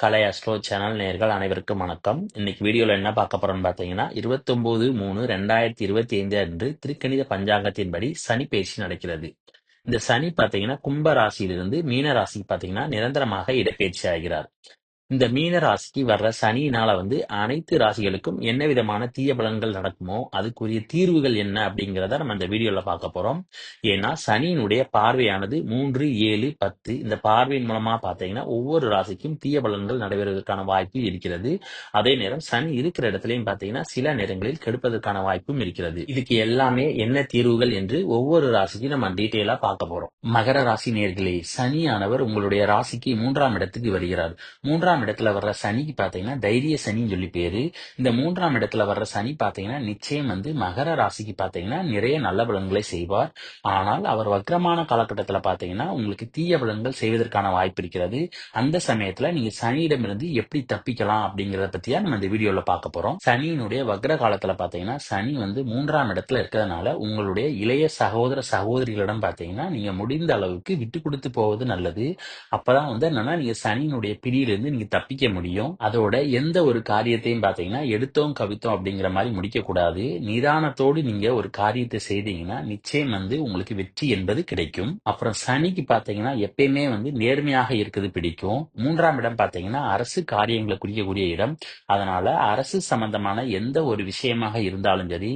கலை astro channel நேயர்கள் அனைவருக்கும் வணக்கம். இன்னைக்கு வீடியோல என்ன பார்க்க போறோம்னு பார்த்தீங்கன்னா 29/3/2025 அன்று திருக்கணித பஞ்சாங்கத்தின்படி சனி பெயர்ச்சி நடக்கிறது. இந்த சனி பார்த்தீங்கன்னா கும்ப ராசியிலிருந்து மீன ராசிக்கு பார்த்தீங்கன்னா நிரந்தரமாக இடப்பெயர்ச்சி ஆகிறார். இந்த மீன ராசிக்கு வர்ற சனியினால அனைத்து ராசிகளுக்கும் என்ன விதமான தீய பலன்கள் நடக்குமோ அதுக்குரிய தீர்வுகள் என்ன அப்படிங்கிறத நம்ம இந்த வீடியோல பார்க்க போறோம். ஏன்னா சனியினுடைய பார்வையானது 3, 7, 10 இந்த பார்வையின் மூலமா பார்த்தீங்கன்னா ஒவ்வொரு ராசிக்கும் தீய பலன்கள் நடைபெறுவதற்கான வாய்ப்பு இருக்கிறது. அதே நேரம் சனி இருக்கிற இடத்துலயும் பார்த்தீங்கன்னா சில நேரங்களில் கெடுப்பதற்கான வாய்ப்பும் இருக்கிறது. இதுக்கு எல்லாமே என்ன தீர்வுகள் என்று ஒவ்வொரு ராசிக்கும் நம்ம டீட்டெயிலா பார்க்க போறோம். மகர ராசி நேயர்களே, சனியானவர் உங்களுடைய ராசிக்கு 3ஆம் இடத்துக்கு வருகிறார். 3ஆம் இடத்துல வர்ற சனிக்கு பாத்தீங்கன்னா தைரிய சனின்னு சொல்லி பேரு. இந்த 3ஆம் இடத்துல வர்ற சனி பாத்தீங்கன்னா நிச்சயம் மகர ராசிக்கு பாத்தீங்கன்னா நிறைய நல்ல பலன்களை செய்வார். ஆனால் அவர் வக்ரமான காலகட்டத்துல பாத்தீங்கன்னா உங்களுக்கு தீய பலன்கள் செய்வதற்கான வாய்ப்பு இருக்கிறது. அந்த சமயத்துல நீங்க சனியிடமிருந்து எப்படி தப்பிக்கலாம் அப்படிங்கறத பத்தியா நம்ம இந்த வீடியோல பார்க்க போறோம். சனியினுடைய வக்ர காலத்துல பாத்தீங்கன்னா சனி 3ஆம் இடத்துல இருக்கிறதுனால உங்களுடைய இளைய சகோதர சகோதரிகளிடம் பாத்தீங்கன்னா நீங்க முடிந்த அளவுக்கு விட்டு கொடுத்து போவது நல்லது. அப்பதான் என்னன்னா நீங்க சனியினுடைய பிடியிலிருந்து நீங்க தப்பிக்க முடியும். அதோட எந்த ஒரு காரியத்தையும் பாத்தீங்கன்னா எடுத்தோம் கவித்தோம் அப்படிங்கிற மாதிரி முடிக்க கூடாது. நிதானத்தோடு நீங்க ஒரு காரியத்தை செய்தீங்கன்னா நிச்சயம் உங்களுக்கு வெற்றி என்பது கிடைக்கும். அப்புறம் சனிக்கு பாத்தீங்கன்னா எப்பயுமே நேர்மையாக இருக்குது பிடிக்கும். 3ஆம் இடம் பாத்தீங்கன்னா அரசு காரியங்களை குறிக்கக்கூடிய இடம். அதனால அரசு சம்பந்தமான எந்த ஒரு விஷயமாக இருந்தாலும் சரி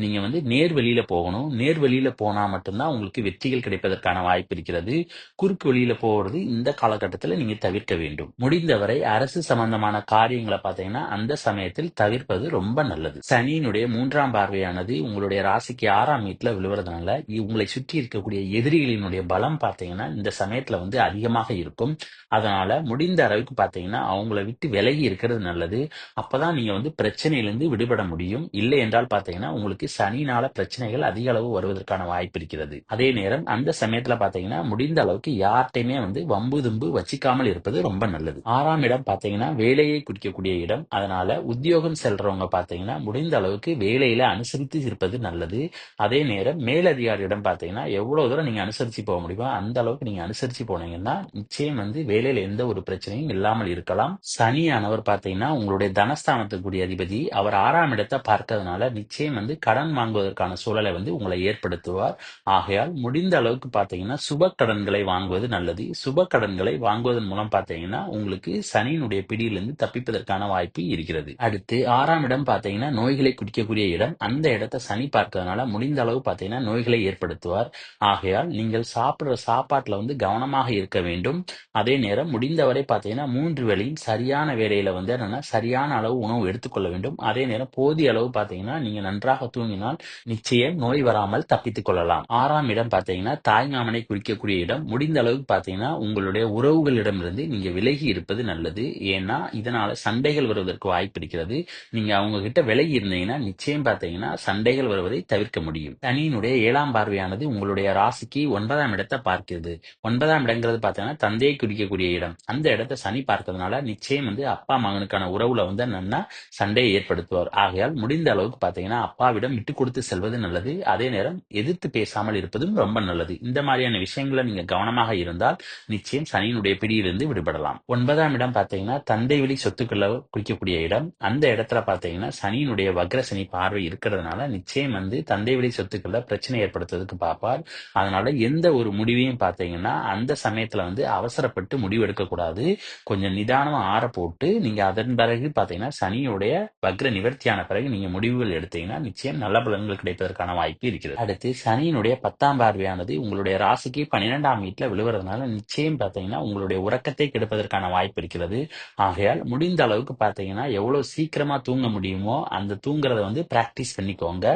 நீங்க நேர் வழியில போகணும். நேர் வழியில போனா மட்டும்தான் உங்களுக்கு வெற்றிகள் கிடைப்பதற்கான வாய்ப்பு இருக்கிறது. குறுக்கு வழியில போறது இந்த காலகட்டத்தில் நீங்க தவிர்க்க வேண்டும். முடிந்தவரை அரசு சம்பந்தமான காரியங்களை பார்த்தீங்கன்னா அந்த சமயத்தில் தவிர்ப்பது ரொம்ப நல்லது. சனியினுடைய 3ஆம் பார்வையானது உங்களுடைய ராசிக்கு 6ஆம் வீட்டுல விழுவதனால உங்களை சுற்றி இருக்கக்கூடிய எதிரிகளினுடைய பலம் பார்த்தீங்கன்னா இந்த சமயத்துல அதிகமாக இருக்கும். அதனால முடிந்த அளவுக்கு பார்த்தீங்கன்னா அவங்கள விட்டு விலகி இருக்கிறது நல்லது. அப்பதான் நீங்க பிரச்சனையிலிருந்து விடுபட முடியும். இல்லை என்றால் பார்த்தீங்கன்னா உங்களுக்கு சனியினால பிரச்சனைகள் அதிக அளவு வருவதற்கான வாய்ப்பு இருக்கிறது. அதே நேரம் அந்த சமயத்துல பார்த்தீங்கன்னா முடிந்த அளவுக்கு யார்ட்டையுமே வம்பு தும்பு வச்சிக்காமல் இருப்பது ரொம்ப நல்லது. 6ஆம் இடம் பார்த்தீங்கன்னா வேலையை குறிக்கக்கூடிய இடம். அதனால உத்தியோகம் செல்றவங்க பார்த்தீங்கன்னா முடிந்த அளவுக்கு வேலையில அனுசரித்து இருப்பது நல்லது. அதே நேரம் மேலதிகாரியிடம் பார்த்தீங்கன்னா எவ்வளவு தூரம் நீங்க அனுசரிச்சு போக முடியுமோ அந்த அளவுக்கு நீங்க அனுசரிச்சு போனீங்கன்னா நிச்சயம் வேலையில எந்த ஒரு பிரச்சனையும் இல்லாமல் இருக்கலாம். சனியானவர் பார்த்தீங்கன்னா உங்களுடைய தனஸ்தானத்துக்குரிய அதிபதி. அவர் 6ஆம் இடத்தை பார்க்கறதுனால நிச்சயம் கடன் வாங்குவதற்கான சூழலை உங்களை ஏற்படுத்துவார். ஆகையால் முடிந்த அளவுக்கு பார்த்தீங்கன்னா சுப கடன்களை வாங்குவது நல்லது. சுப கடன்களை வாங்குவதன் மூலம் பார்த்தீங்கன்னா உங்களுக்கு சனியினுடைய பிடியிலிருந்து தப்பிப்பதற்கான வாய்ப்பு இருக்கிறது. அடுத்து 6ஆம் இடம் பார்த்தீங்கன்னா நோய்களை குறிக்கக்கூடிய இடம். அந்த இடத்தை சனி பார்க்கறதுனால முடிந்த அளவு பார்த்தீங்கன்னா நோய்களை ஏற்படுத்துவார். ஆகையால் நீங்கள் சாப்பிடுற சாப்பாட்டுல கவனமாக இருக்க வேண்டும். அதே நேரம் முடிந்தவரை பார்த்தீங்கன்னா 3 வேளையும் சரியான வேளையில என்னன்னா சரியான அளவு உணவு எடுத்துக்கொள்ள வேண்டும். அதே நேரம் போதிய அளவு பார்த்தீங்கன்னா நீங்க நன்றாக தூங்கினால் நிச்சயம் நோய் வராமல் தப்பித்துக் கொள்ளலாம். 6ஆம் இடம் பார்த்தீங்கன்னா தாய்மாமனை குறிக்கக்கூடிய இடம். முடிந்த அளவுக்கு பார்த்தீங்கன்னா உங்களுடைய உறவுகளிடமிருந்து நீங்க விலகி இருப்பது நல்லது. ஏன்னா இதனால சண்டைகள் வருவதற்கு வாய்ப்பு இருக்கிறது. நீங்க அவங்க கிட்ட விலகி இருந்தீங்கன்னா நிச்சயம் பார்த்தீங்கன்னா சண்டைகள் வருவதை தவிர்க்க முடியும். சனியினுடைய 7ஆம் பார்வையானது உங்களுடைய ராசிக்கு 9ஆம் இடத்தை பார்க்கிறது. 9ஆம் இடங்கிறது பார்த்தீங்கன்னா தந்தையை குறிக்கக்கூடிய இடம். அந்த இடத்தை சனி பார்க்கறதுனால நிச்சயம் அப்பா மகனுக்கான உறவுல என்னன்னா சண்டையை ஏற்படுத்துவார். ஆகையால் முடிந்த அளவுக்கு பார்த்தீங்கன்னா அப்பாவிடம் விட்டு கொடுத்து செல்வது நல்லது. அதே நேரம் எதிர்த்து பேசாமல் இருப்பதும் ரொம்ப நல்லது. இந்த மாதிரியான விஷயங்களை நீங்க கவனமாக இருந்தால் நிச்சயம் சனியினுடைய பிடியிலிருந்து விடுபடலாம். 9ஆம் இடம் பார்த்தீங்கன்னா தந்தை வழி சொத்துக்களை குறிக்கக்கூடிய இடம். அந்த இடத்துல பார்த்தீங்கன்னா சனியினுடைய வக்ர சனி பார்வை இருக்கிறதுனால நிச்சயம் தந்தை வழி சொத்துக்களை பிரச்சனை ஏற்படுத்துறதுக்கு பார்ப்பார். அதனால எந்த ஒரு முடிவையும் பார்த்தீங்கன்னா அந்த சமயத்துல அவசரப்பட்டு முடிவெடுக்க கூடாது. கொஞ்சம் நிதானமா ஆற போட்டு நீங்க அதன் பிறகு பார்த்தீங்கன்னா சனியுடைய வக்ர நிவர்த்தியான பிறகு நீங்க முடிவுகள் எடுத்தீங்கன்னா நிச்சயம் நல்ல பலன்கள் கிடைப்பதற்கான வாய்ப்பு இருக்கிறது. அடுத்து சனியினுடைய 10ஆம் பார்வையானது உங்களுடைய ராசிக்கு 12ஆம் வீட்டுல விழுவறதுனால நிச்சயம் பார்த்தீங்கன்னா உங்களுடைய உறக்கத்தை கெடுப்பதற்கான வாய்ப்பு இருக்கிறது. ஆகையால் முடிந்த அளவுக்கு பார்த்தீங்கன்னா எவ்வளவு சீக்கிரமா தூங்க முடியுமோ அந்த தூங்குறத பிராக்டிஸ் பண்ணிக்கோங்க.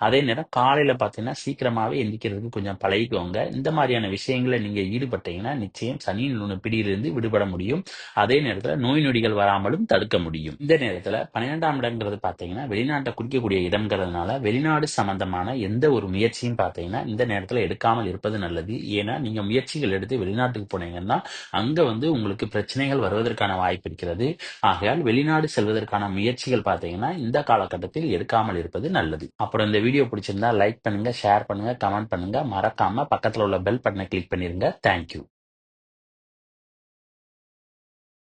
அதே நேரம் காலையில பார்த்தீங்கன்னா சீக்கிரமாவே எந்திக்கிறதுக்கு கொஞ்சம் பழகிக்கோங்க. இந்த மாதிரியான விஷயங்களை நீங்க ஈடுபட்டீங்கன்னா நிச்சயம் சனியின் பிடியிலிருந்து விடுபட முடியும். அதே நேரத்துல நோய் நொடிகள் வராமலும் தடுக்க முடியும். இந்த நேரத்துல 12ஆம் இடம்ங்கிறது பார்த்தீங்கன்னா வெளிநாட்டை குறிக்கக்கூடிய இடம்ங்கிறதுனால வெளிநாடு சம்பந்தமான எந்த ஒரு முயற்சியும் பார்த்தீங்கன்னா இந்த நேரத்துல எடுக்காமல் இருப்பது நல்லது. ஏன்னா நீங்க முயற்சிகள் எடுத்து வெளிநாட்டுக்கு போனீங்கன்னா அங்க உங்களுக்கு பிரச்சனைகள் வருவதற்கான வாய்ப்பு இருக்கிறது. ஆகையால் வெளிநாடு செல்வதற்கான முயற்சிகள் பார்த்தீங்கன்னா இந்த காலகட்டத்தில் எடுக்காமல் இருப்பது நல்லது. அப்புறம் இந்த வீடியோ பிடிச்சிருந்தா லைக் பண்ணுங்க, ஷேர் பண்ணுங்க, கமெண்ட் பண்ணுங்க. மறக்காம பக்கத்துல உள்ள பெல் பட்டனை கிளிக் பண்ணிருங்க. தேங்க்யூ.